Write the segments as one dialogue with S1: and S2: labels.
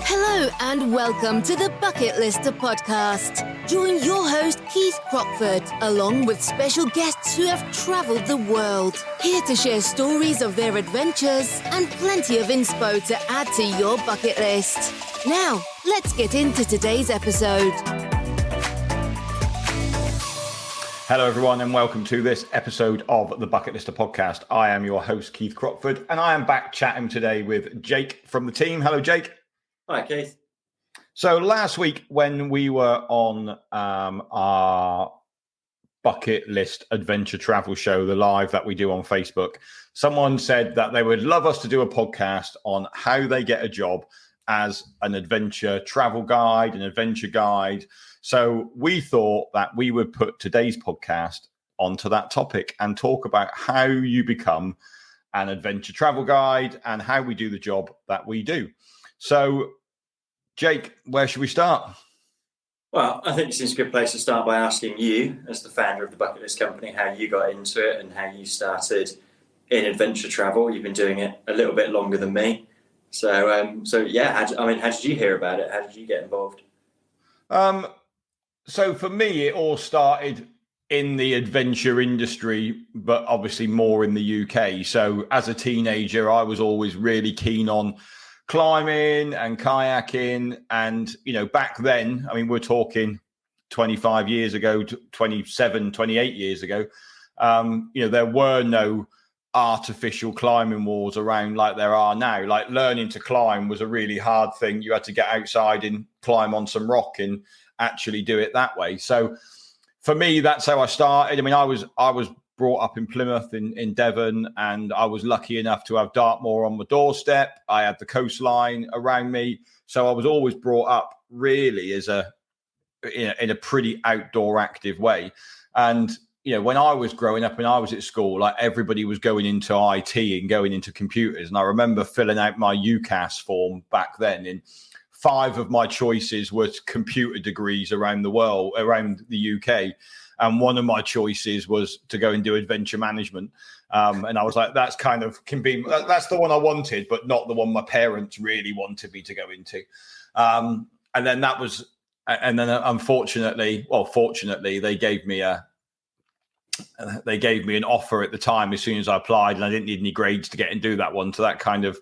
S1: Hello and welcome to the Bucketlister podcast. Join your host Keith Crockford along with special guests who have travelled the world, here to share stories of their adventures and plenty of inspo to add to your bucket list. Now, let's get into today's episode.
S2: Hello everyone and welcome to this episode of the Bucketlister podcast. I am your host Keith Crockford and I am back chatting today with Jake from the team. Hello Jake.
S3: Hi, Keith.
S2: So last week when we were on our bucket list adventure travel show, the live that we do on Facebook, someone said that they would love us to do a podcast on how they get a job as an adventure travel guide, an adventure guide. So we thought that we would put today's podcast onto that topic and talk about how you become an adventure travel guide and how we do the job that we do. So, Jake, where should we start?
S3: Well, I think this is a good place to start by asking you, as the founder of the Bucket List company, how you got into it and how you started in adventure travel. You've been doing it a little bit longer than me. So yeah, how did you hear about it? How did you get involved?
S2: So for me, it all started in the adventure industry, but obviously more in the UK. So as a teenager, I was always really keen on climbing and kayaking. And, you know, back then, I mean, we're talking 25 years ago, 27, 28 years ago, there were no artificial climbing walls around like there are now. Like learning to climb was a really hard thing. You had to get outside and climb on some rock and actually do it that way. So for me, that's how I started. I mean, I was brought up in Plymouth in Devon, and I was lucky enough to have Dartmoor on my doorstep. I had the coastline around me. So I was always brought up really as in a pretty outdoor active way. And, you know, when I was growing up and I was at school, like everybody was going into IT and going into computers. And I remember filling out my UCAS form back then, and 5 of my choices were computer degrees around the world, around the UK. And one of my choices was to go and do adventure management. And I was like, that's the one I wanted, but not the one my parents really wanted me to go into. Fortunately, they gave me an offer at the time as soon as I applied, and I didn't need any grades to get and do that one. So that kind of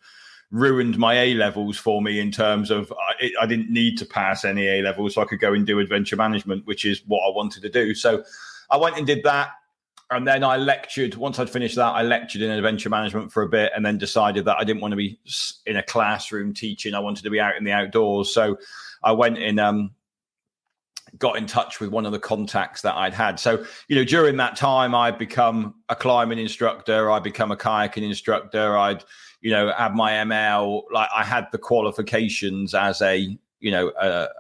S2: ruined my A-levels for me in terms of I didn't need to pass any A-levels so I could go and do adventure management, which is what I wanted to do. So I went and did that. And then I lectured. Once I'd finished that, I lectured in adventure management for a bit and then decided that I didn't want to be in a classroom teaching. I wanted to be out in the outdoors. So I went and got in touch with one of the contacts that I'd had. So, you know, during that time, I'd become a climbing instructor. I'd become a kayaking instructor. I'd, you know, have my ML. Like I had the qualifications as an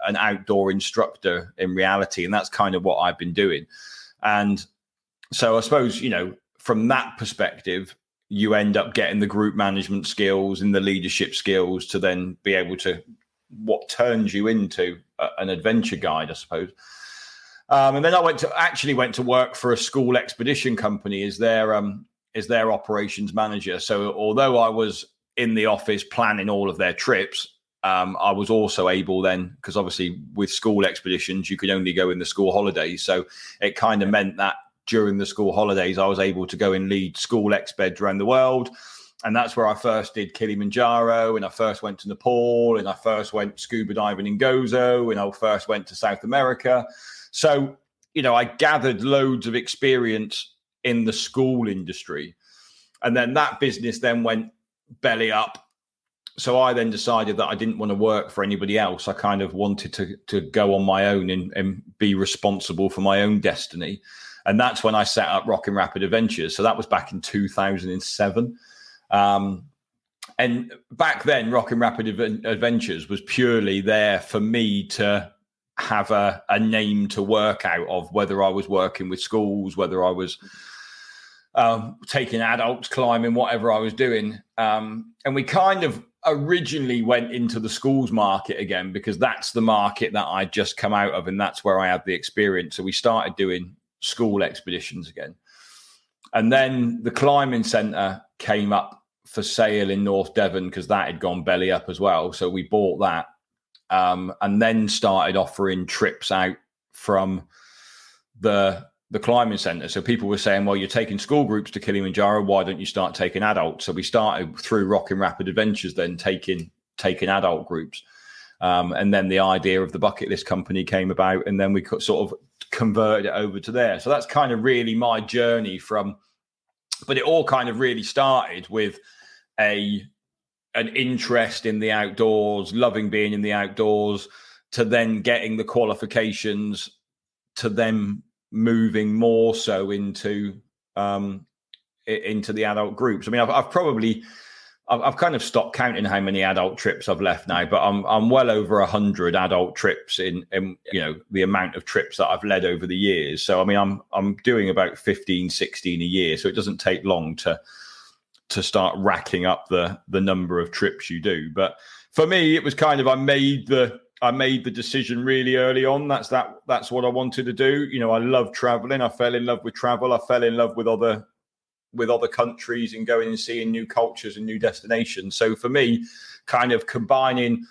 S2: outdoor instructor in reality. And that's kind of what I've been doing. And so I suppose, you know, from that perspective, you end up getting the group management skills and the leadership skills to then be able to, what turns you into an adventure guide, I suppose. And then I went to work for a school expedition company as their operations manager. So although I was in the office planning all of their trips, I was also able then, because obviously with school expeditions, you could only go in the school holidays. So it kind of meant that during the school holidays, I was able to go and lead school expeds around the world. And that's where I first did Kilimanjaro, and I first went to Nepal, and I first went scuba diving in Gozo, and I first went to South America. So, you know, I gathered loads of experience in the school industry. And then that business then went belly up. So I then decided that I didn't want to work for anybody else. I kind of wanted to go on my own and be responsible for my own destiny. And that's when I set up Rockin' Rapid Adventures. So that was back in 2007. And back then, Rockin' Rapid Adventures was purely there for me to have a name to work out of, whether I was working with schools, whether I was taking adults climbing, whatever I was doing. And we kind of originally went into the schools market again, because that's the market that I'd just come out of, and that's where I had the experience. So we started doing school expeditions again. And then the climbing centre came up for sale in North Devon, because that had gone belly up as well. So we bought that, and then started offering trips out from the climbing centre. So people were saying, well, you're taking school groups to Kilimanjaro, why don't you start taking adults? So we started through Rocking Rapid Adventures then taking adult groups. And then the idea of the Bucket List company came about, and then we sort of converted it over to there. So that's kind of really my journey but it all kind of really started with an interest in the outdoors, loving being in the outdoors, to then getting the qualifications, to then moving more so into the adult groups. I mean, I've kind of stopped counting how many adult trips I've left now, but I'm well over 100 adult trips in the amount of trips that I've led over the years. So I mean, I'm doing about 15, 16 a year. So it doesn't take long to start racking up the number of trips you do. But for me, it was kind of I made the decision really early on. That's what I wanted to do. You know, I love traveling. I fell in love with travel. I fell in love with other countries and going and seeing new cultures and new destinations. So for me, kind of combining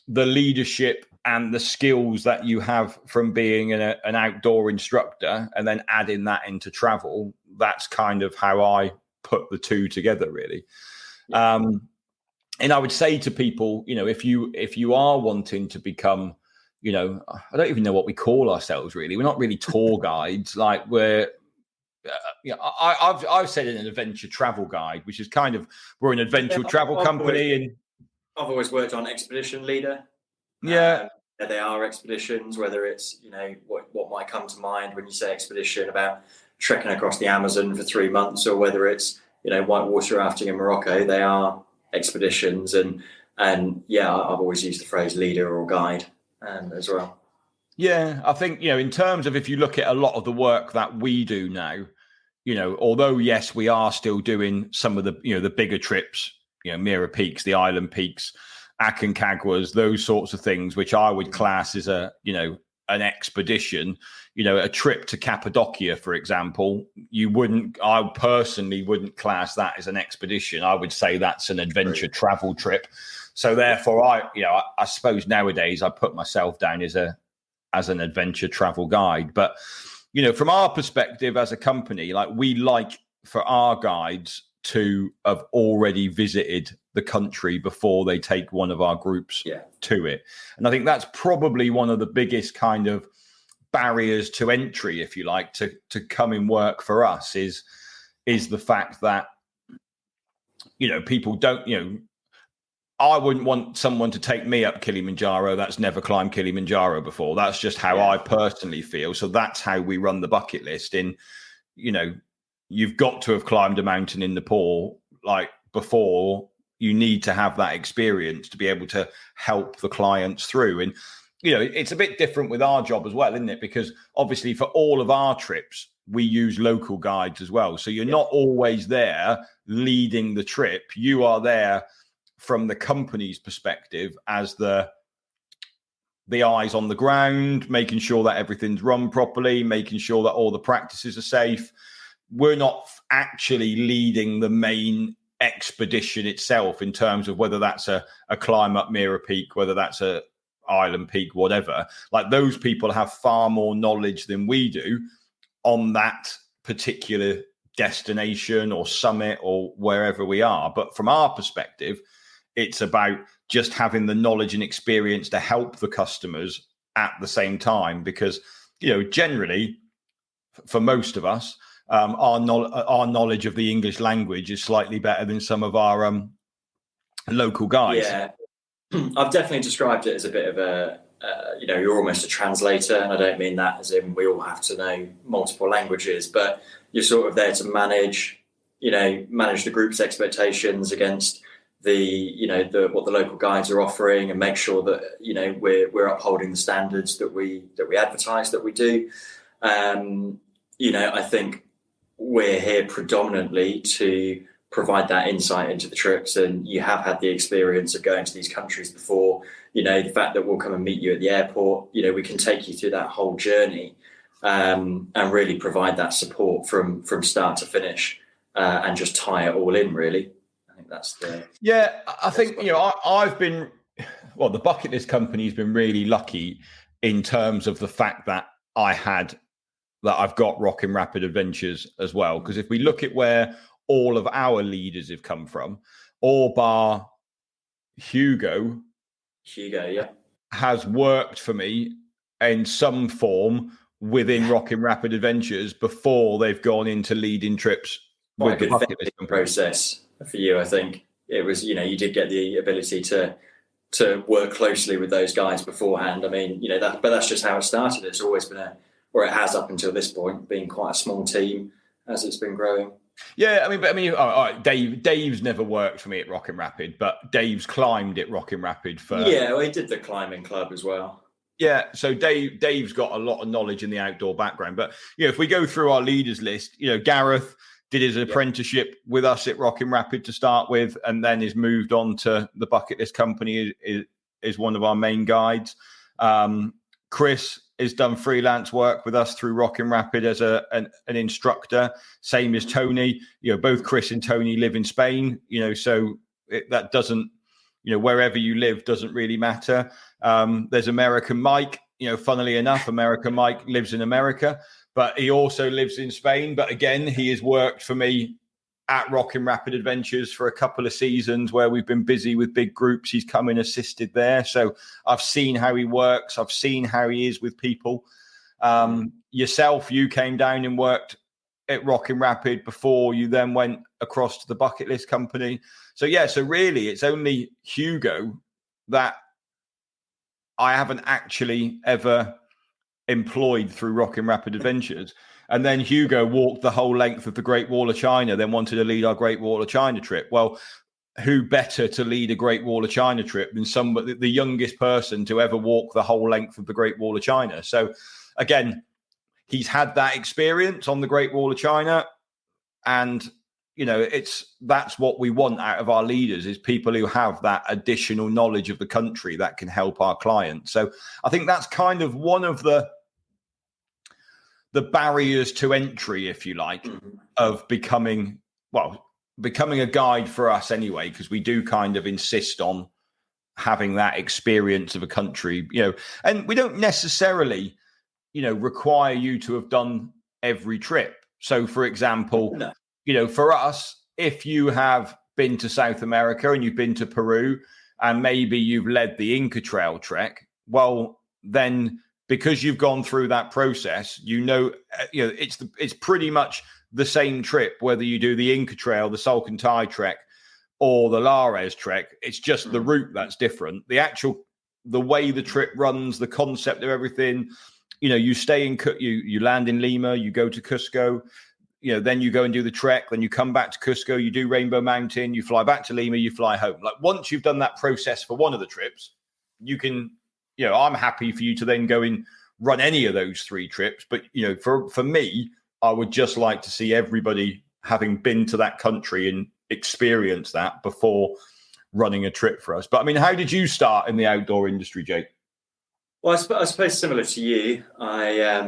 S2: the leadership and the skills that you have from being an outdoor instructor and then adding that into travel, that's kind of how I put the two together, really. And I would say to people, you know, if you are wanting to become, you know, I don't even know what we call ourselves really. We're not really tour guides. Like I've said an adventure travel guide, which is kind of, we're an adventure travel company. And
S3: I've always worked on expedition leader.
S2: Yeah.
S3: They are expeditions, whether it's, you know, what might come to mind when you say expedition about trekking across the Amazon for 3 months, or whether it's, you know, whitewater rafting in Morocco. They are expeditions, and yeah, I've always used the phrase leader or guide as well.
S2: Yeah, I think, you know, in terms of, if you look at a lot of the work that we do now, you know, although yes, we are still doing some of the, you know, the bigger trips, you know, Mira Peaks, the Island Peaks, Aconcagüas, those sorts of things, which I would class as an expedition. You know, a trip to Cappadocia, for example, I personally wouldn't class that as an expedition. I would say that's an adventure travel trip. So therefore, I suppose nowadays I put myself down as an adventure travel guide. But, you know, from our perspective as a company, like, we like for our guides to have already visited the country before they take one of our groups to it. And I think that's probably one of the biggest kind of barriers to entry, if you like, to come and work for us is the fact that, you know, people don't, you know, I wouldn't want someone to take me up Kilimanjaro that's never climbed Kilimanjaro before. That's just how I personally feel. So that's how we run the bucket list. In, you know, you've got to have climbed a mountain in Nepal like before. You need to have that experience to be able to help the clients through. And, you know, it's a bit different with our job as well, isn't it? Because obviously for all of our trips, we use local guides as well. So you're not always there leading the trip. You are there from the company's perspective as the eyes on the ground, making sure that everything's run properly, making sure that all the practices are safe. We're not actually leading the main expedition itself in terms of whether that's a climb up Mira Peak, whether that's a Island Peak, whatever. Like, those people have far more knowledge than we do on that particular destination or summit or wherever we are. But from our perspective, it's about just having the knowledge and experience to help the customers at the same time, because, you know, generally for most of us, our knowledge of the English language is slightly better than some of our local guys.
S3: Yeah, I've definitely described it as a bit of a, you know, you're almost a translator, and I don't mean that as in we all have to know multiple languages, but you're sort of there to manage the group's expectations against what the local guides are offering, and make sure that, you know, we're upholding the standards that we advertise that we do. You know, I think we're here predominantly to provide that insight into the trips, and you have had the experience of going to these countries before. You know, the fact that we'll come and meet you at the airport, you know, we can take you through that whole journey, and really provide that support from start to finish, and just tie it all in, really. I think that's the...
S2: Yeah, I think, you know, I've been... well, the bucket list company has been really lucky in terms of the fact that I've got Rockin' Rapid Adventures as well. Because if we look at where all of our leaders have come from, all bar Hugo,
S3: yeah,
S2: has worked for me in some form within Rockin' Rapid Adventures before they've gone into leading trips with the bucket list
S3: process for you. I think it was, you did get the ability to work closely with those guys beforehand. I mean, but that's just how it started. It's always been or it has up until this point, been quite a small team as it's been growing.
S2: Yeah, all right, Dave's never worked for me at Rockin' Rapid, but Dave's climbed at Rockin' Rapid for...
S3: Yeah, well, he did the climbing club as well.
S2: Yeah, so Dave's got a lot of knowledge in the outdoor background. But, if we go through our leaders list, Gareth did his apprenticeship with us at Rockin' Rapid to start with, and then has moved on to the bucket list company, is one of our main guides. Chris has done freelance work with us through Rockin' Rapid as an instructor. Same as Tony. Both Chris and Tony live in Spain. So that doesn't, wherever you live doesn't really matter. There's American Mike. Funnily enough, American Mike lives in America, but he also lives in Spain. But again, he has worked for me at Rockin' Rapid Adventures for a couple of seasons where we've been busy with big groups. He's come and assisted there. So I've seen how he works. I've seen how he is with people. Yourself, you came down and worked at Rockin' Rapid before you then went across to the bucket list company. So really it's only Hugo that I haven't actually ever employed through Rockin' Rapid Adventures. And then Hugo walked the whole length of the Great Wall of China, then wanted to lead our Great Wall of China trip. Well, who better to lead a Great Wall of China trip than the youngest person to ever walk the whole length of the Great Wall of China? So again, he's had that experience on the Great Wall of China. And, that's what we want out of our leaders, is people who have that additional knowledge of the country that can help our clients. So I think that's kind of one of the barriers to entry, if you like, of becoming a guide for us anyway, because we do kind of insist on having that experience of a country, and we don't necessarily, require you to have done every trip. So for example, for us, if you have been to South America and you've been to Peru and maybe you've led the Inca Trail trek, well, then because you've gone through that process, it's pretty much the same trip, whether you do the Inca Trail, the Salcantay trek, or the Lares trek. It's just the route that's different. The way the trip runs, the concept of everything, you stay in, you land in Lima, you go to Cusco, then you go and do the trek, then you come back to Cusco, you do Rainbow Mountain, you fly back to Lima, you fly home. Like once you've done that process for one of the trips, you can, I'm happy for you to then go and run any of those 3 trips. But, for me, I would just like to see everybody having been to that country and experienced that before running a trip for us. But I mean, how did you start in the outdoor industry, Jake?
S3: Well, I suppose similar to you, I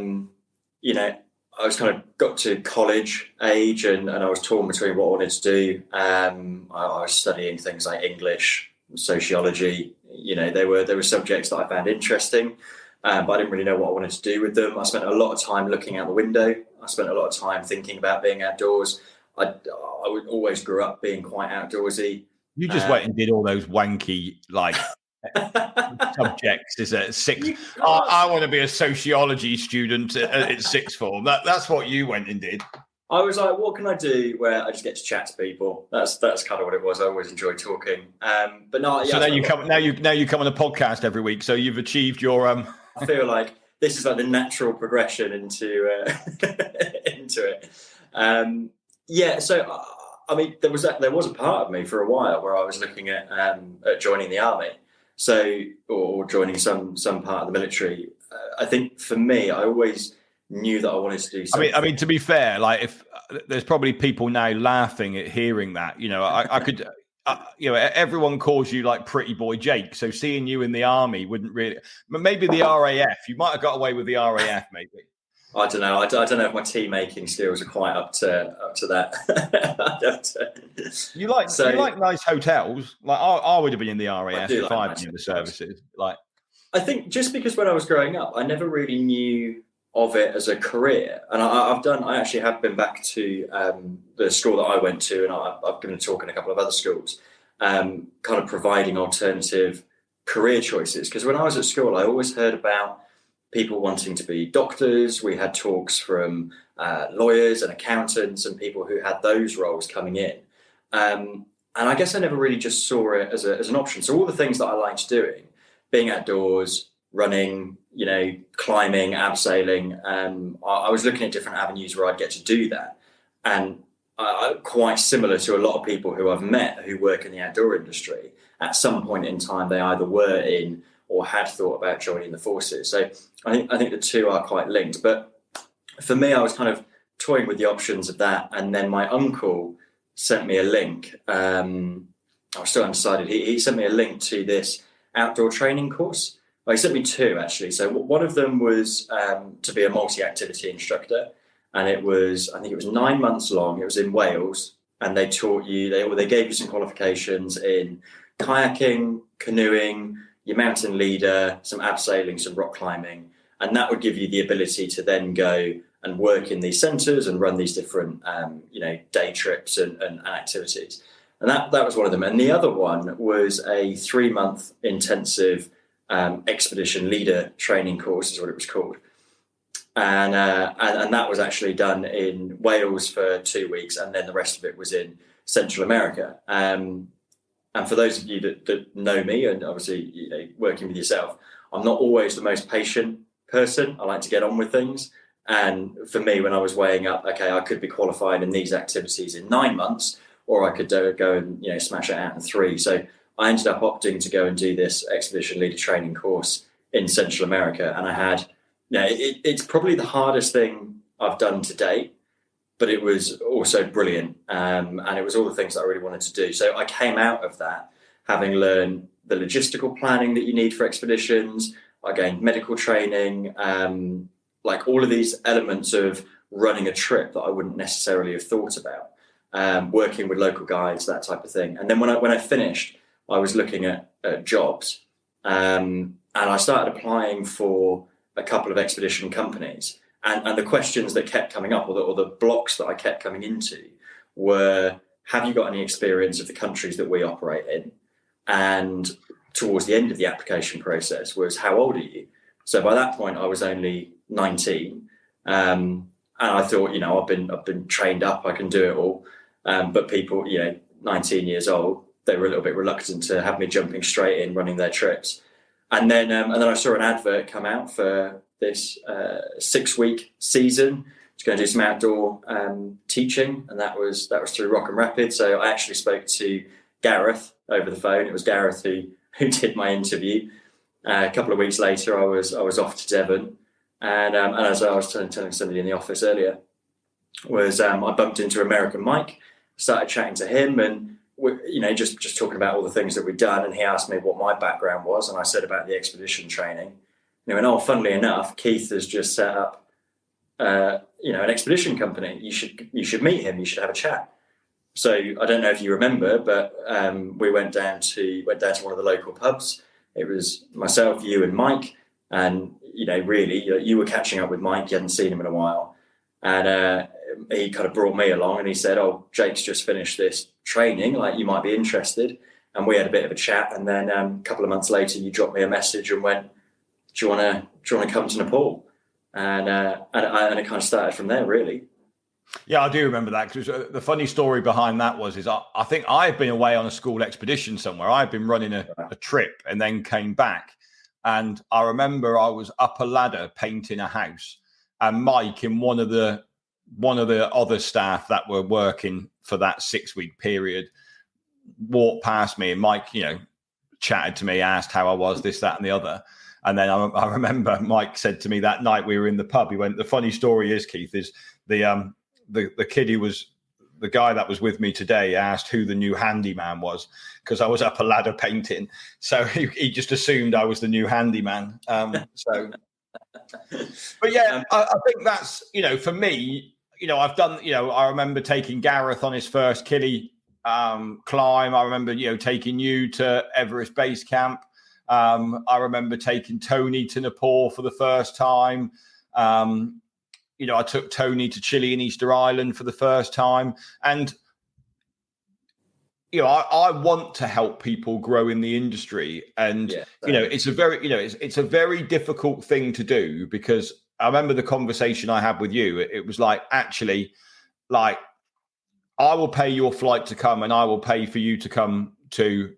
S3: was kind of got to college age and I was torn between what I wanted to do. I was studying things like English, sociology. There were subjects that I found interesting, but I didn't really know what I wanted to do with them. I spent a lot of time looking out the window. I spent a lot of time thinking about being outdoors. I always grew up being quite outdoorsy.
S2: You just went and did all those wanky, subjects. Is it sixth? I want to be a sociology student at sixth form. That's what you went and did.
S3: I was like, what can I do where I just get to chat to people? That's kind of what it was. I always enjoyed talking. But no. Yeah,
S2: so now you come on a podcast every week. So you've achieved your.
S3: I feel like this is like the natural progression into it. So I mean, there was a part of me for a while where I was looking at joining the army, or joining some part of the military. I think for me, I always knew that I wanted to do something.
S2: I mean, to be fair, if there's probably people now laughing at hearing that, I could, everyone calls you Pretty Boy Jake. So seeing you in the army wouldn't really, maybe the RAF, you might have got away with the RAF, maybe.
S3: I don't know. I don't know if my tea making skills are quite up to that.
S2: You like nice hotels? Like I would have been in the
S3: I
S2: RAF
S3: do
S2: if
S3: like
S2: I'd
S3: nice
S2: been in the
S3: hotels.
S2: services. Like,
S3: I think just because when I was growing up, I never really knew of it as a career, and I actually have been back to the school that I went to, and I've given a talk in a couple of other schools, kind of providing alternative career choices. Because when I was at school, I always heard about people wanting to be doctors. We had talks from lawyers and accountants and people who had those roles coming in. And I guess I never really just saw it as an option. So all the things that I liked doing, being outdoors, running, climbing, abseiling, I was looking at different avenues where I'd get to do that. And quite similar to a lot of people who I've met who work in the outdoor industry, at some point in time, they either were in or had thought about joining the forces. So I think the two are quite linked. But for me, I was kind of toying with the options of that. And then my uncle sent me a link. I was still undecided. He sent me a link to this outdoor training course. Well, he sent me two, actually. So one of them was to be a multi-activity instructor. And I think it was 9 months long. It was in Wales. And they taught you, they gave you some qualifications in kayaking, canoeing, your mountain leader, some abseiling, some rock climbing. And that would give you the ability to then go and work in these centres and run these different, day trips and activities. And that was one of them. And the other one was a 3-month intensive expedition leader training course, is what it was called. And that was actually done in Wales for 2 weeks, and then the rest of it was in Central America. And for those of you that know me, and obviously working with yourself, I'm not always the most patient person. I like to get on with things. And for me, when I was weighing up, okay, I could be qualified in these activities in 9 months, or I could go and smash it out in 3. So I ended up opting to go and do this expedition leader training course in Central America. And I had, it's probably the hardest thing I've done to date, but it was also brilliant. And it was all the things that I really wanted to do. So I came out of that having learned the logistical planning that you need for expeditions. I gained medical training, like all of these elements of running a trip that I wouldn't necessarily have thought about, working with local guides, that type of thing. And then when I finished, I was looking at jobs, and I started applying for a couple of expedition companies. And the questions that kept coming up, or the blocks that I kept coming into, were, have you got any experience of the countries that we operate in? And towards the end of the application process was, how old are you? So by that point, I was only 19. And I thought, I've been trained up, I can do it all. But people, 19 years old, they were a little bit reluctant to have me jumping straight in, running their trips. And then I saw an advert come out for this 6-week season. It's going to do some outdoor teaching, and that was through Rock and Rapid. So I actually spoke to Gareth over the phone. It was Gareth who did my interview. A couple of weeks later, I was off to Devon, and as I was telling somebody in the office earlier, I bumped into American Mike, started chatting to him, and just talking about all the things that we'd done. And he asked me what my background was, and I said about the expedition training. And funnily enough, Keith has just set up, an expedition company. You should meet him. You should have a chat. So I don't know if you remember, but we went down to one of the local pubs. It was myself, you, and Mike. And really, you were catching up with Mike. You hadn't seen him in a while, and he kind of brought me along, and he said, "Oh, Jake's just finished this training. Like, you might be interested." And we had a bit of a chat. And then a couple of months later, you dropped me a message and went, do you want to come to Nepal? And it kind of started from there, really.
S2: Yeah, I do remember that, because the funny story behind that is I think I've been away on a school expedition somewhere. I've been running a trip and then came back. And I remember I was up a ladder painting a house, and Mike and one of the other staff that were working for that 6-week period walked past me, and Mike, chatted to me, asked how I was, this, that, and the other. And then I remember Mike said to me that night we were in the pub, he went, the funny story is, Keith, is the kid who was the guy that was with me today asked who the new handyman was, because I was up a ladder painting. So he just assumed I was the new handyman. So But yeah, I think that's, for me, I've done, I remember taking Gareth on his first Killy climb. I remember, taking you to Everest Base Camp. I remember taking Tony to Nepal for the first time. I took Tony to Chile and Easter Island for the first time. And, I want to help people grow in the industry. And, it's a very, it's a very difficult thing to do, because I remember the conversation I had with you. It was like, actually, like, I will pay your flight to come and I will pay for you to come to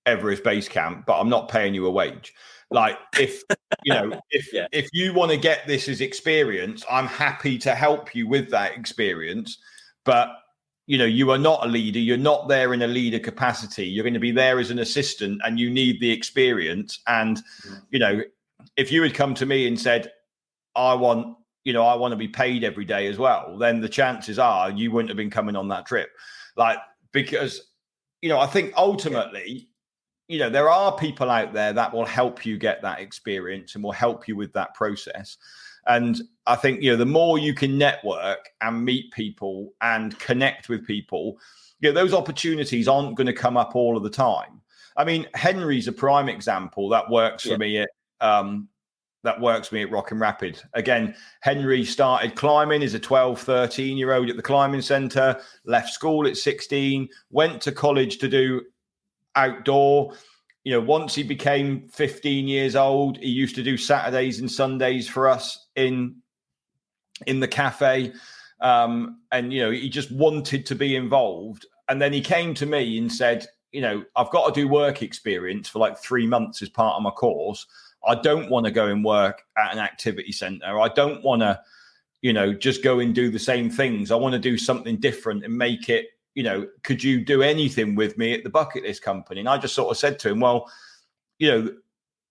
S2: Everest Base Camp, but I'm not paying you a wage. Like, if if you want to get this as experience, I'm happy to help you with that experience. But you are not a leader. You're not there in a leader capacity. You're going to be there as an assistant, and you need the experience. And if you had come to me and said, I want to be paid every day as well, then the chances are you wouldn't have been coming on that trip. Like, because I think ultimately, there are people out there that will help you get that experience and will help you with that process. And I think, the more you can network and meet people and connect with people, those opportunities aren't going to come up all of the time. I mean, Henry's a prime example that works for me at Rock and Rapid. Again, Henry started climbing as a 12, 13-year-old at the climbing centre, left school at 16, went to college to do outdoor. Once he became 15 years old, he used to do Saturdays and Sundays for us in the cafe. And, he just wanted to be involved. And then he came to me and said, I've got to do work experience for like 3 months as part of my course. I don't want to go and work at an activity centre. I don't want to, just go and do the same things. I want to do something different and make it, could you do anything with me at the Bucketlist company? And I just sort of said to him, well,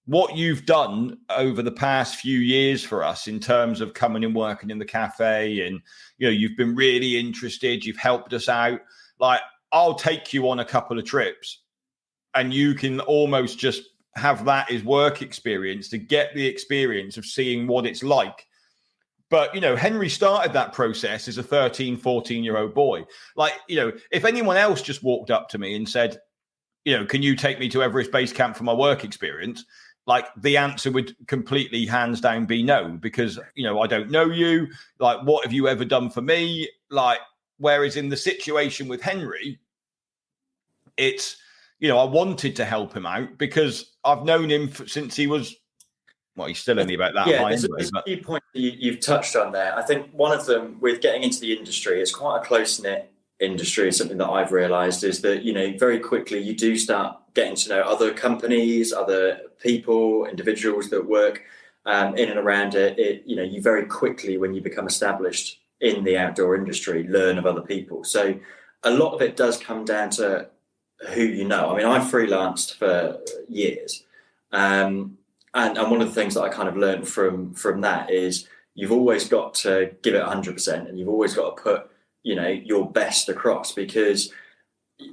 S2: what you've done over the past few years for us in terms of coming and working in the cafe, and, you've been really interested, you've helped us out. Like, I'll take you on a couple of trips and you can almost just have that as work experience to get the experience of seeing what it's like. But, Henry started that process as a 13, 14-year-old boy. Like, if anyone else just walked up to me and said, can you take me to Everest Base Camp for my work experience? Like, the answer would completely hands down be no, because, I don't know you. Like, what have you ever done for me? Like, whereas in the situation with Henry, it's, I wanted to help him out because I've known him since he was, well, he's still only about that high.
S3: There's a few points you've touched on there. I think one of them, with getting into the industry, it's quite a close-knit industry. Something that I've realised is that, very quickly you do start getting to know other companies, other people, individuals that work in and around it. You very quickly, when you become established in the outdoor industry, learn of other people. So a lot of it does come down to who you know. I mean, I freelanced for years. And one of the things that I kind of learned from that is you've always got to give it 100%, and you've always got to put, your best across, because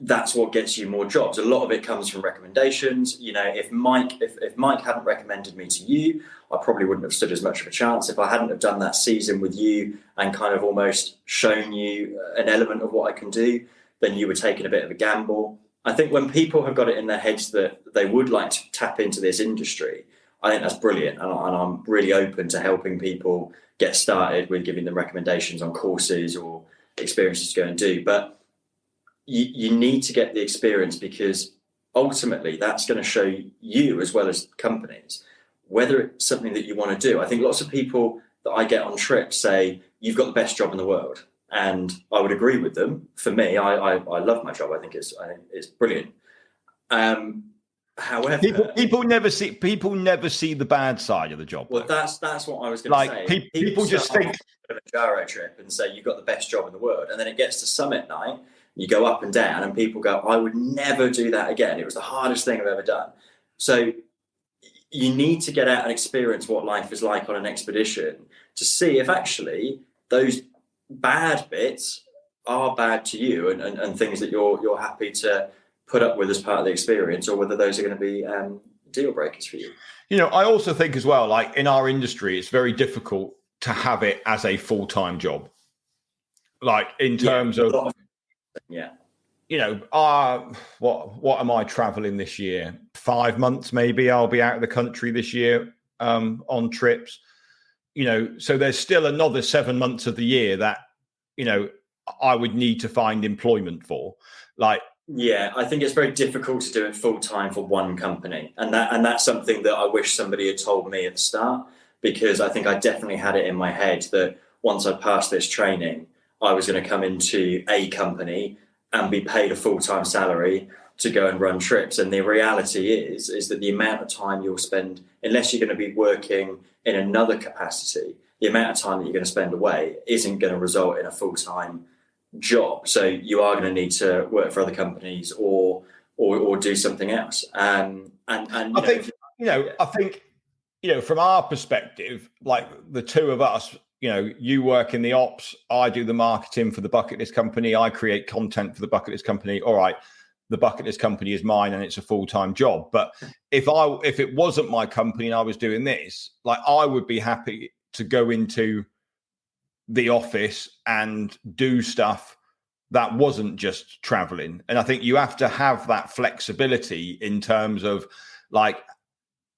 S3: that's what gets you more jobs. A lot of it comes from recommendations. If Mike hadn't recommended me to you, I probably wouldn't have stood as much of a chance. If I hadn't have done that season with you and kind of almost shown you an element of what I can do, then you were taking a bit of a gamble. I think when people have got it in their heads that they would like to tap into this industry, I think that's brilliant. And I'm really open to helping people get started with giving them recommendations on courses or experiences to go and do. But you need to get the experience, because ultimately that's going to show you, as well as companies, whether it's something that you want to do. I think lots of people that I get on trips say, you've got the best job in the world. And I would agree with them. For me, I love my job. I think it's brilliant. However, people never see the bad side of the job. Well, that's what I was going to say.
S2: People just think
S3: a gyro trip and say you've got the best job in the world, and then it gets to summit night, you go up and down, and people go, I would never do that again. It was the hardest thing I've ever done. So you need to get out and experience what life is like on an expedition to see if actually those bad bits are bad to you and things that you're happy to put up with as part of the experience, or whether those are going to be deal breakers for you?
S2: I also think as well, like in our industry, it's very difficult to have it as a full-time job. Like in terms of what am I traveling this year? 5 months, maybe I'll be out of the country this year on trips. So there's still another 7 months of the year that, I would need to find employment for.
S3: Yeah, I think it's very difficult to do it full time for one company, and that's something that I wish somebody had told me at the start, because I think I definitely had it in my head that once I passed this training, I was going to come into a company and be paid a full time salary to go and run trips. And the reality is that the amount of time you'll spend, unless you're going to be working in another capacity, the amount of time that you're going to spend away isn't going to result in a full time job. So you are going to need to work for other companies or do something else. I think from our perspective, like the two of us, you work in the ops, I do the marketing for the Bucket List company, I create content for the Bucket List company. All right, the Bucket List company is mine and it's a full-time job. But if it wasn't my company and I was doing this, like I would be happy to go into the office and do stuff that wasn't just traveling. And I think you have to have that flexibility in terms of like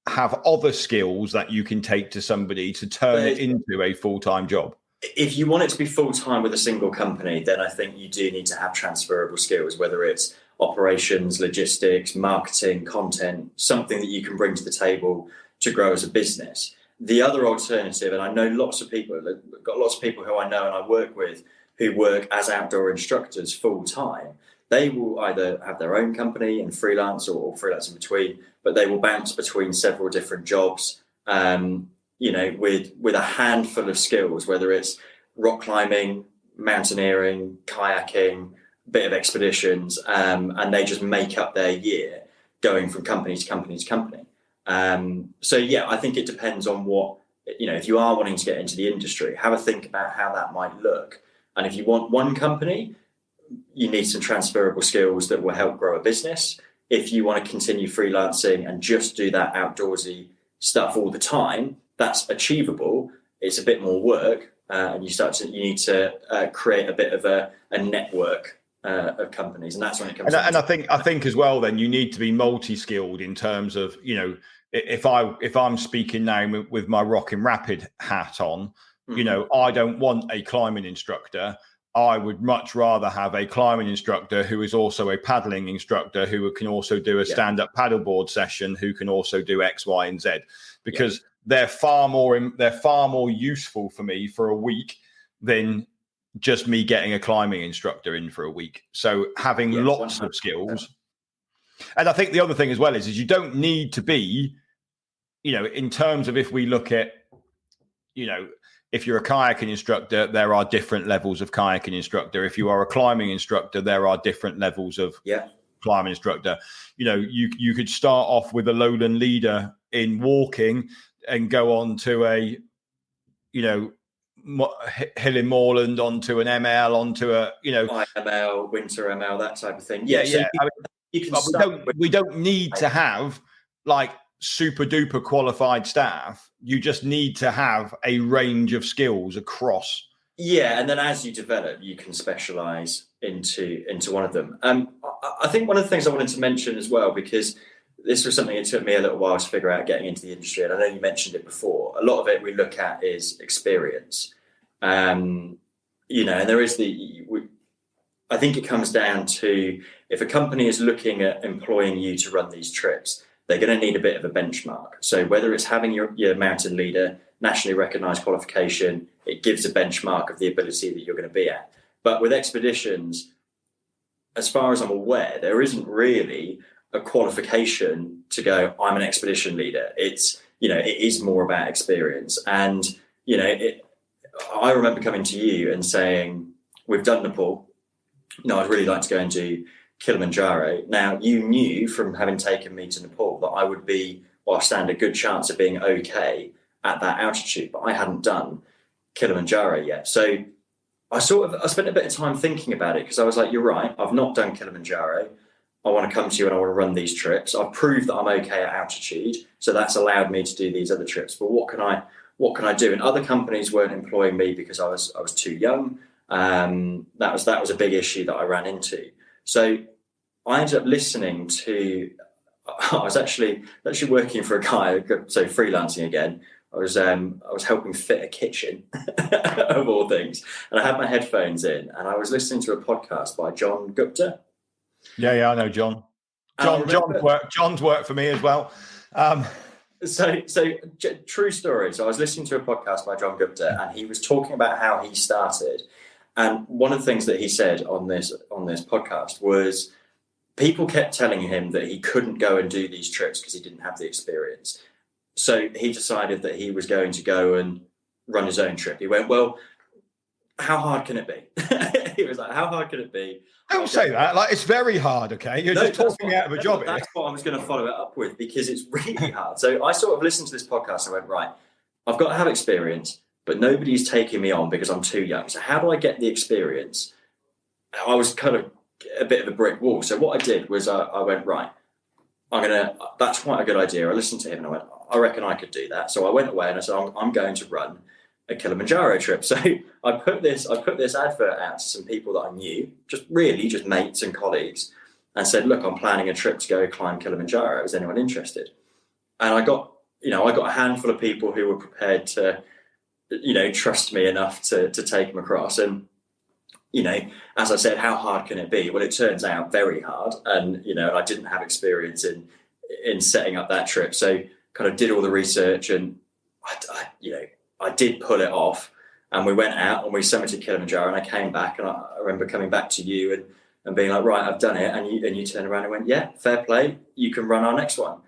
S3: have other skills that you can take to somebody to turn it into a full-time job. If you want it to be full-time with a single company, then I think you do need to have transferable skills, whether it's operations, logistics, marketing, content, something that you can bring to the table to grow as a business. The other alternative, and I know lots of people, I've got lots of people who I know and I work with who work as outdoor instructors full-time. They will either have their own company and freelance or freelance in between, but they will bounce between several different jobs, with a handful of skills, whether it's rock climbing, mountaineering, kayaking, bit of expeditions, and they just make up their year going from company to company to company. I think it depends on what, if you are wanting to get into the industry, have a think about how that might look. And if you want one company, you need some transferable skills that will help grow a business. If you want to continue freelancing and just do that outdoorsy stuff all the time, that's achievable. It's a bit more work, and you need to create a bit of a network of companies, and that's when it comes.
S2: And I think as well, then you need to be multi-skilled in terms of if I'm speaking now with my Rockin' Rapid hat on, I don't want a climbing instructor. I would much rather have a climbing instructor who is also a paddling instructor who can also do a stand-up paddleboard session, who can also do X, Y, and Z, because they're far more useful for me for a week than just me getting a climbing instructor in for a week. So having lots 100%. Of skills. And I think the other thing as well is you don't need to be, in terms of if we look at, if you're a kayaking instructor, there are different levels of kayaking instructor. If you are a climbing instructor, there are different levels of climbing instructor. You could start off with a lowland leader in walking and go on to a, hill in moorland, onto an ML, onto a,
S3: IML, winter ML, that type of thing.
S2: We don't need to have like super duper qualified staff. You just need to have a range of skills across.
S3: Yeah, and then as you develop, you can specialize into one of them. I think one of the things I wanted to mention as well, because this was something it took me a little while to figure out getting into the industry, and I know you mentioned it before. A lot of it we look at is experience, and there is I think it comes down to, if a company is looking at employing you to run these trips, they're going to need a bit of a benchmark. So whether it's having your mountain leader, nationally recognised qualification, it gives a benchmark of the ability that you're going to be at. But with expeditions, as far as I'm aware, there isn't really a qualification to go, I'm an expedition leader. It's, it is more about experience. And, I remember coming to you and saying, we've done Nepal. No, I'd really like to go and do Kilimanjaro. Now, you knew from having taken me to Nepal that I would stand a good chance of being okay at that altitude, but I hadn't done Kilimanjaro yet. So I spent a bit of time thinking about it, because I was like, you're right, I've not done Kilimanjaro. I want to come to you and I want to run these trips. I've proved that I'm okay at altitude, so that's allowed me to do these other trips. But what can I do? And other companies weren't employing me because I was too young. That was a big issue that I ran into. So I ended up listening to. I was actually working for a guy, so freelancing again. I was helping fit a kitchen, of all things, and I had my headphones in, and I was listening to a podcast by John Gupta.
S2: Yeah, I know John. John's worked for me as well.
S3: So true story. So I was listening to a podcast by John Gupta, and he was talking about how he started. And one of the things that he said on this podcast was people kept telling him that he couldn't go and do these trips because he didn't have the experience. So he decided that he was going to go and run his own trip. He went, well, how hard can it be? He was like, how hard can it be?
S2: Don't say that. Like, it's very hard, okay? You're just talking me out of a job.
S3: That's what I was going to follow it up with, because it's really hard. So I sort of listened to this podcast and went, right, I've got to have experience, but nobody's taking me on because I'm too young. So how do I get the experience? I was kind of a bit of a brick wall. So what I did was I went, right, that's quite a good idea. I listened to him and I went, I reckon I could do that. So I went away and I said, I'm going to run a Kilimanjaro trip. So I put this advert out to some people that I knew, just mates and colleagues, and said, look, I'm planning a trip to go climb Kilimanjaro. Is anyone interested? And I got a handful of people who were prepared to, trust me enough to take them across. And, as I said, how hard can it be? Well, it turns out very hard. And, I didn't have experience in setting up that trip. So kind of did all the research, and I did pull it off, and we went out and we summited Kilimanjaro, and I came back, and I remember coming back to you and being like, right, I've done it. And you turned around and went, yeah, fair play. You can run our next one.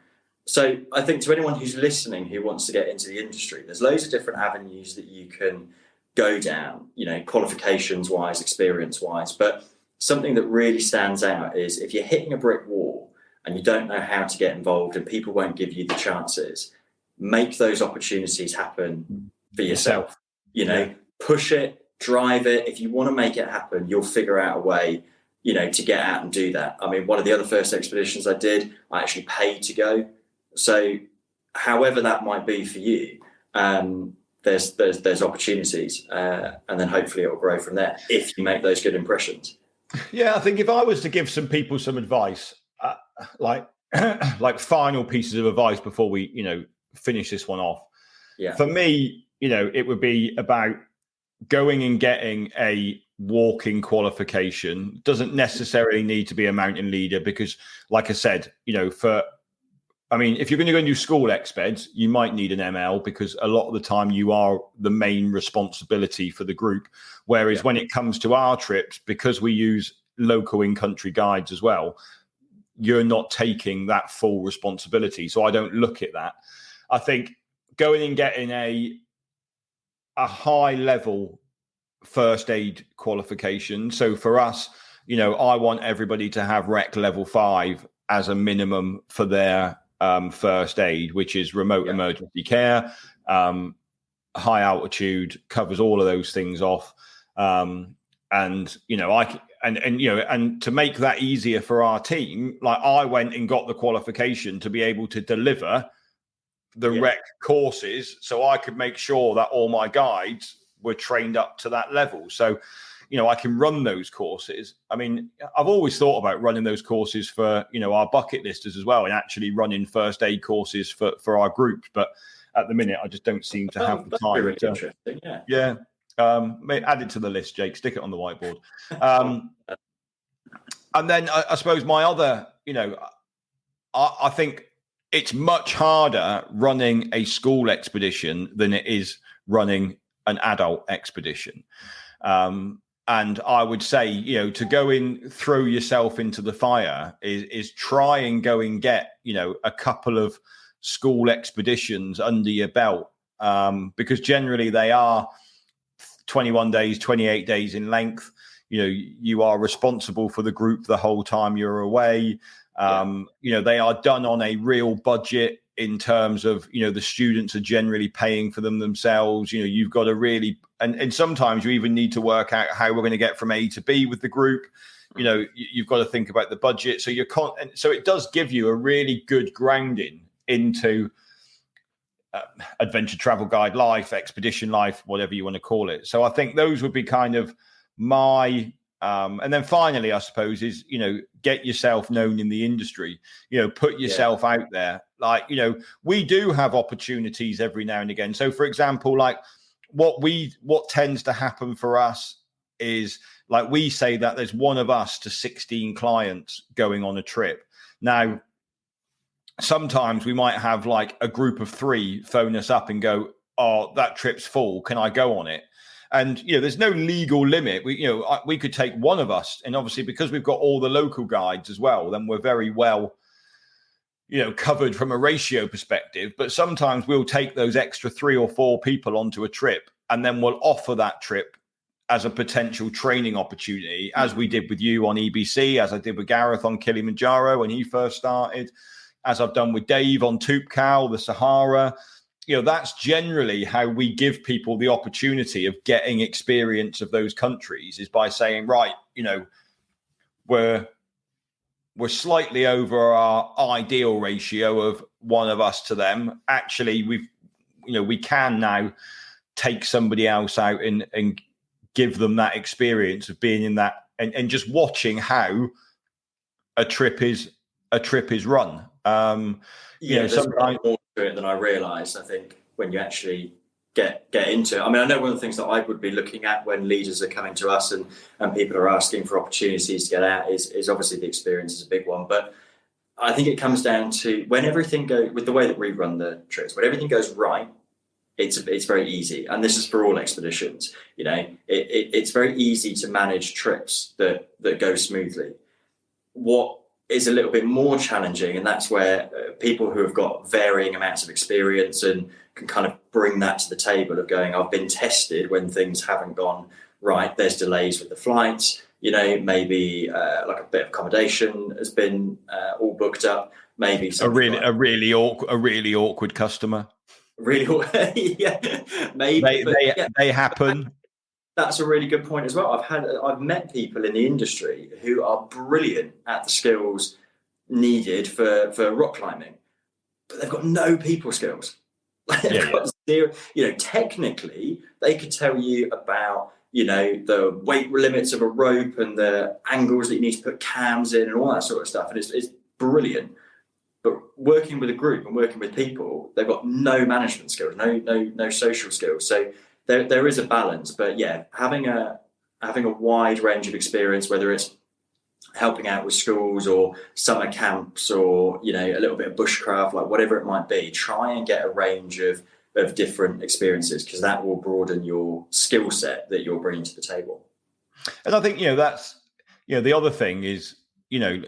S3: So I think to anyone who's listening who wants to get into the industry, there's loads of different avenues that you can go down, qualifications wise, experience wise. But something that really stands out is if you're hitting a brick wall and you don't know how to get involved and people won't give you the chances, make those opportunities happen for yourself. Push it, drive it. If you want to make it happen, you'll figure out a way, to get out and do that. I mean, one of the other first expeditions I did, I actually paid to go. So however that might be for you, there's opportunities, and then hopefully it will grow from there if you make those good impressions.
S2: Yeah, I think if I was to give some people some advice, like final pieces of advice before we, finish this one off.
S3: Yeah.
S2: For me, it would be about going and getting a walking qualification. Doesn't necessarily need to be a mountain leader, because like I said, if you're going to go and do school expeds, you might need an ML, because a lot of the time you are the main responsibility for the group. Whereas when it comes to our trips, because we use local in-country guides as well, you're not taking that full responsibility. So I don't look at that. I think going and getting a high level first aid qualification. So for us, I want everybody to have REC level 5 as a minimum for their first aid, which is remote emergency care, high altitude, covers all of those things off. And to make that easier for our team, like I went and got the qualification to be able to deliver the REC courses, so I could make sure that all my guides were trained up to that level. So, I can run those courses. I mean, I've always thought about running those courses for, our bucket listers as well, and actually running first aid courses for our groups. But at the minute, I just don't seem to have the time.
S3: Really interesting.
S2: Yeah. Add it to the list, Jake. Stick it on the whiteboard. And then I suppose my other, I think it's much harder running a school expedition than it is running an adult expedition. And I would say, to go in, throw yourself into the fire is try and go and get, a couple of school expeditions under your belt, because generally they are 21 days, 28 days in length. You are responsible for the group the whole time you're away. They are done on a real budget in terms of, the students are generally paying for them themselves. You've got to really, and sometimes you even need to work out how we're going to get from A to B with the group. You know, you've got to think about the budget. So so it does give you a really good grounding into adventure travel guide life, expedition life, whatever you want to call it. So I think those would be kind of my and then finally, I suppose, is, you know, get yourself known in the industry, you know, put yourself out there. Like, you know, we do have opportunities every now and again. So for example, like what tends to happen for us is, like, we say that there's one of us to 16 clients going on a trip. Now, sometimes we might have like a group of 3 phone us up and go, oh, that trip's full, can I go on it? And, you know, there's no legal limit. We could take one of us. And obviously, because we've got all the local guides as well, then we're very well, you know, covered from a ratio perspective. But sometimes we'll take those extra 3 or 4 people onto a trip, and then we'll offer that trip as a potential training opportunity, as we did with you on EBC, as I did with Gareth on Kilimanjaro when he first started, as I've done with Dave on Toubkal, the Sahara. You know, that's generally how we give people the opportunity of getting experience of those countries, is by saying, right, you know, we're slightly over our ideal ratio of one of us to them. Actually, we can now take somebody else out and give them that experience of being in that and just watching how a trip is run.
S3: There's sometimes more to it than I realised, I think, when you actually get into it. I mean, I know one of the things that I would be looking at when leaders are coming to us and people are asking for opportunities to get out is obviously the experience is a big one. But I think it comes down to when everything goes, with the way that we run the trips, when everything goes right, it's very easy. And this is for all expeditions. You know, it's very easy to manage trips that go smoothly. What is a little bit more challenging, and that's where people who have got varying amounts of experience and can kind of bring that to the table of going, I've been tested when things haven't gone right. There's delays with the flights, you know, maybe like a bit of accommodation has been all booked up. Maybe
S2: a really awkward customer.
S3: Really, yeah, maybe
S2: they happen.
S3: That's a really good point as well. I've met people in the industry who are brilliant at the skills needed for rock climbing, but they've got no people skills. Got zero. You know, technically they could tell you about, you know, the weight limits of a rope and the angles that you need to put cams in and all that sort of stuff, and it's brilliant. But working with a group and working with people, they've got no management skills, no social skills. So there is a balance, but yeah, having a wide range of experience, whether it's helping out with schools or summer camps or, you know, a little bit of bushcraft, like whatever it might be, try and get a range of different experiences, because that will broaden your skill set that you're bringing to the table.
S2: And I think, you know, that's, you know, the other thing is, you know,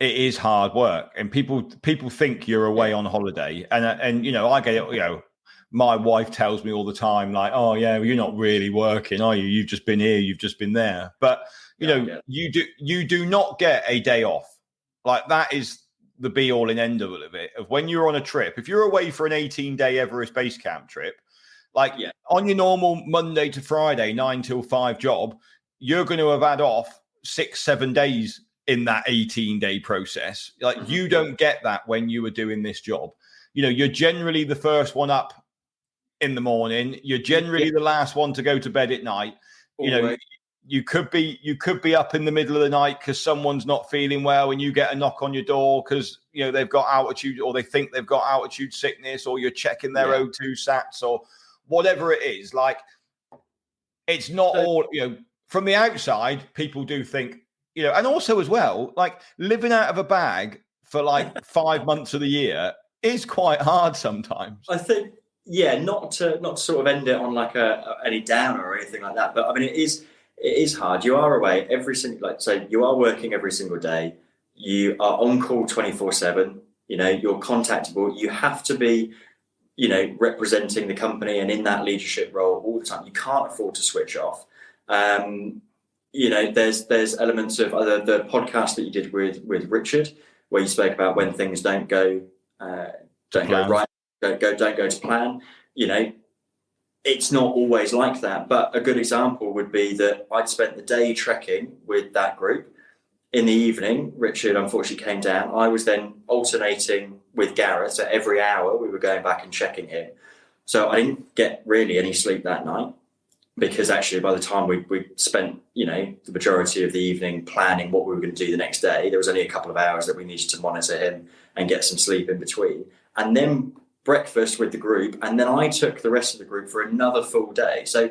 S2: it is hard work, and people think you're away on holiday, and you know, I get it. You know, my wife tells me all the time, like, oh yeah, well, you're not really working, are you? You've just been here, you've just been there. But you know, you do not get a day off. Like, that is the be all and end all of it. Of when you're on a trip, if you're away for an 18-day Everest base camp trip, like on your normal Monday to Friday 9 till 5 job, you're going to have had off 6-7 days in that 18-day process. Like, you don't get that when you are doing this job. You know, you're generally the first one up in the morning. You're generally the last one to go to bed at night. You know, you could be up in the middle of the night because someone's not feeling well, and you get a knock on your door because, you know, they've got altitude, or they think they've got altitude sickness, or you're checking their O2 sats or whatever it is. Like, it's not all, you know, from the outside, people do think, you know, and also as well, like, living out of a bag for like 5 months of the year is quite hard sometimes.
S3: I think, not to sort of end it on like any downer or anything like that, but I mean, it is hard. You are away every single, like, so you are working every single day. You are on call 24/7. You know, you're contactable. You have to be, you know, representing the company and in that leadership role all the time. You can't afford to switch off. You know, there's elements of the podcast that you did with Richard, where you spoke about when things don't go right, don't go to plan. You know, it's not always like that. But a good example would be that I'd spent the day trekking with that group. In the evening, Richard unfortunately came down. I was then alternating with Gareth. So every hour we were going back and checking him. So I didn't get really any sleep that night, because actually by the time we spent, the majority of the evening planning what we were going to do the next day, there was only a couple of hours that we needed to monitor him and get some sleep in between. And then breakfast with the group. And then I took the rest of the group for another full day. So,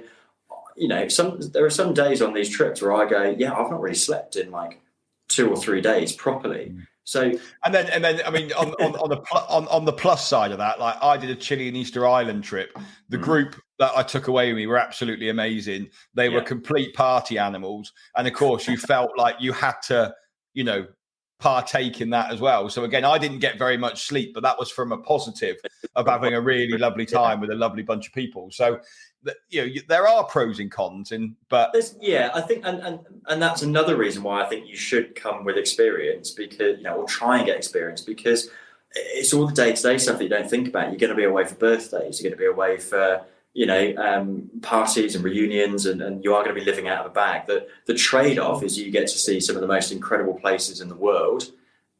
S3: there are some days on these trips where I go, yeah, I've not really slept in like 2 or 3 days properly. So
S2: and then I mean on the plus side of that, like I did a Chile and Easter Island trip. The group that I took away with me were absolutely amazing. They were complete party animals, and of course you felt like you had to, partake in that as well. So again, I didn't get very much sleep, but that was from a positive of having a really lovely time with a lovely bunch of people. So there are pros and cons,
S3: I think, and that's another reason why I think you should come with experience, because or try and get experience, because it's all the day-to-day stuff that you don't think about. You're going to be away for birthdays, you're going to be away for parties and reunions, and you are going to be living out of a bag. The trade-off is you get to see some of the most incredible places in the world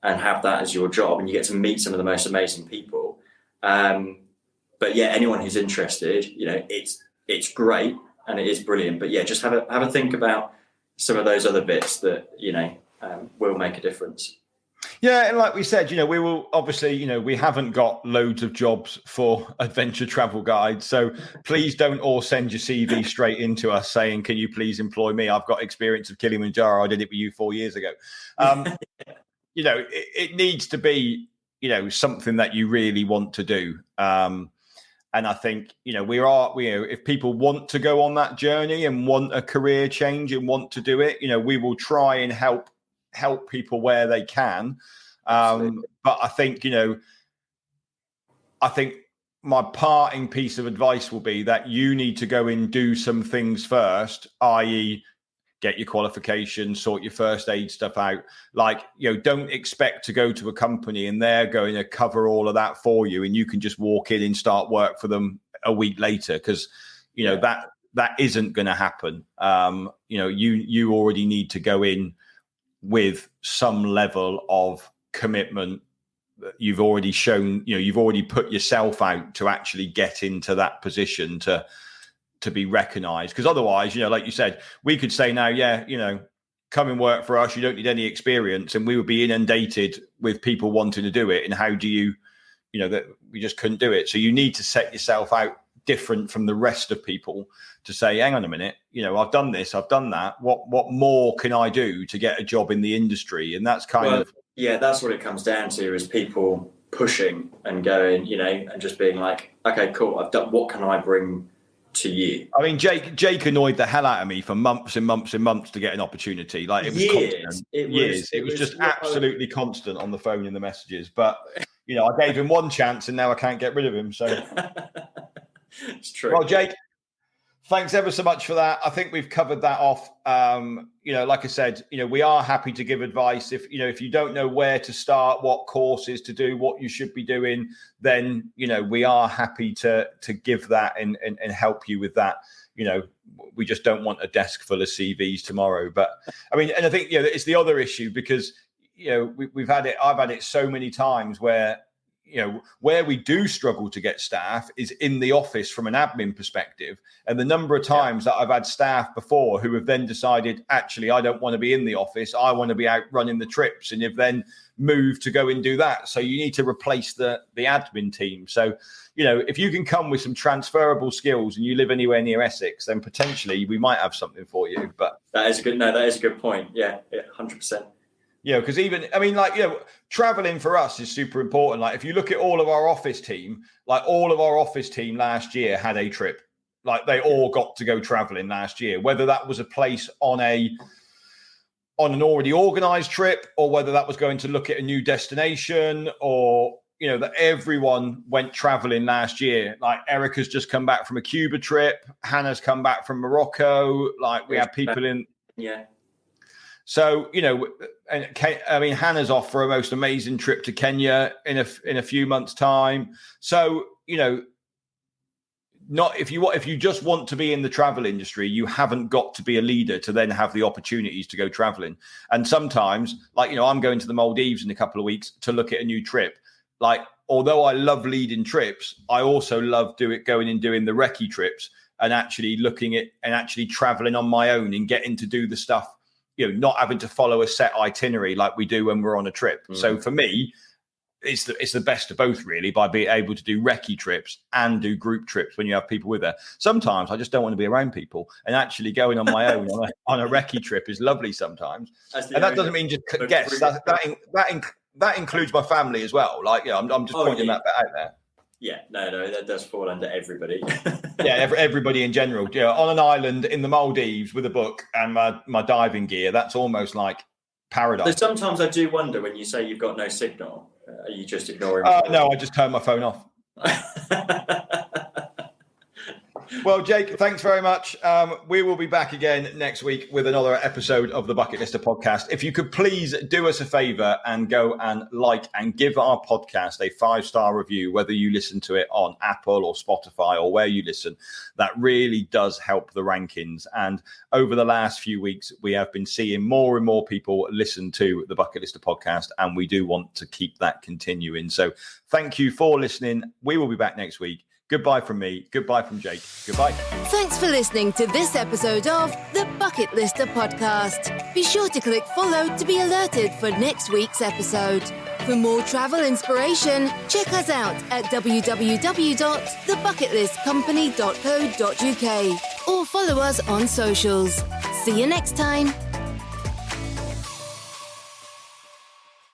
S3: and have that as your job, and you get to meet some of the most amazing people. But yeah, anyone who's interested, it's great and it is brilliant. But yeah, just have a think about some of those other bits that will make a difference.
S2: Yeah, and like we said, we will obviously, we haven't got loads of jobs for adventure travel guides. So please don't all send your CV straight into us saying, can you please employ me? I've got experience of Kilimanjaro. I did it with you 4 years ago. It needs to be, something that you really want to do. And I think, if people want to go on that journey and want a career change and want to do it, we will try and help people where they can. But I think, my parting piece of advice will be that you need to go and do some things first, i.e., get your qualification, sort your first aid stuff out. Don't expect to go to a company and they're going to cover all of that for you and you can just walk in and start work for them a week later, because that isn't going to happen. You already need to go in with some level of commitment. You've already shown, you've already put yourself out to actually get into that position to be recognized. Because otherwise, like you said, we could say now, come and work for us, you don't need any experience, and we would be inundated with people wanting to do it. And how do you that we just couldn't do it. So you need to set yourself out different from the rest of people to say, hang on a minute, I've done this, I've done that. What more can I do to get a job in the industry? And that's that's what it comes down to, is people pushing and going, and just being like, okay, cool, I've done, what can I bring to you? I mean, Jake annoyed the hell out of me for months and months and months to get an opportunity. Like it was constant. It was just absolutely constant on the phone in the messages. But I gave him one chance and now I can't get rid of him. So
S3: it's true.
S2: Well, Jake, thanks ever so much for that. I think we've covered that off. Like I said, we are happy to give advice. If you don't know where to start, what courses to do, what you should be doing, then, we are happy to give that and help you with that. We just don't want a desk full of CVs tomorrow. But I mean, and I think, it's the other issue, because, we've had it, I've had it so many times where, where we do struggle to get staff is in the office from an admin perspective. And the number of times that I've had staff before who have then decided, actually, I don't want to be in the office. I want to be out running the trips. And have then moved to go and do that. So you need to replace the admin team. So, if you can come with some transferable skills and you live anywhere near Essex, then potentially we might have something for you. But
S3: that is a good point. Yeah, 100%.
S2: Because traveling for us is super important. Like if you look at all of our office team, last year had a trip. Like they all got to go traveling last year, whether that was a place on an already organized trip, or whether that was going to look at a new destination, or, that everyone went traveling last year. Like Erica's just come back from a Cuba trip. Hannah's come back from Morocco. Like we had people in.
S3: Yeah.
S2: So, Hannah's off for a most amazing trip to Kenya in a few months' time. So, not if you just want to be in the travel industry, you haven't got to be a leader to then have the opportunities to go traveling. And sometimes, like, I'm going to the Maldives in a couple of weeks to look at a new trip. Like, although I love leading trips, I also love going and doing the recce trips and actually looking at and actually traveling on my own and getting to do the stuff, not having to follow a set itinerary like we do when we're on a trip. So for me, it's the best of both, really, by being able to do recce trips and do group trips when you have people with her. Sometimes I just don't want to be around people, and actually going on my own on a recce trip is lovely sometimes. And that doesn't mean just guests. That includes my family as well. Like, I'm just pointing that out there.
S3: Yeah, no, that does fall under everybody.
S2: Yeah, everybody in general. On an island in the Maldives with a book and my diving gear, that's almost like paradise.
S3: So sometimes I do wonder when you say you've got no signal. Are you just ignoring?
S2: No, I just turned my phone off. Well, Jake, thanks very much. We will be back again next week with another episode of the Bucketlister podcast. If you could please do us a favor and go and like and give our podcast a 5-star review, whether you listen to it on Apple or Spotify or where you listen, that really does help the rankings. And over the last few weeks, we have been seeing more and more people listen to the Bucketlister podcast, and we do want to keep that continuing. So thank you for listening. We will be back next week. Goodbye from me. Goodbye from Jake. Goodbye.
S1: Thanks for listening to this episode of the Bucketlister podcast. Be sure to click follow to be alerted for next week's episode. For more travel inspiration, check us out at www.thebucketlistcompany.co.uk or follow us on socials. See you next time.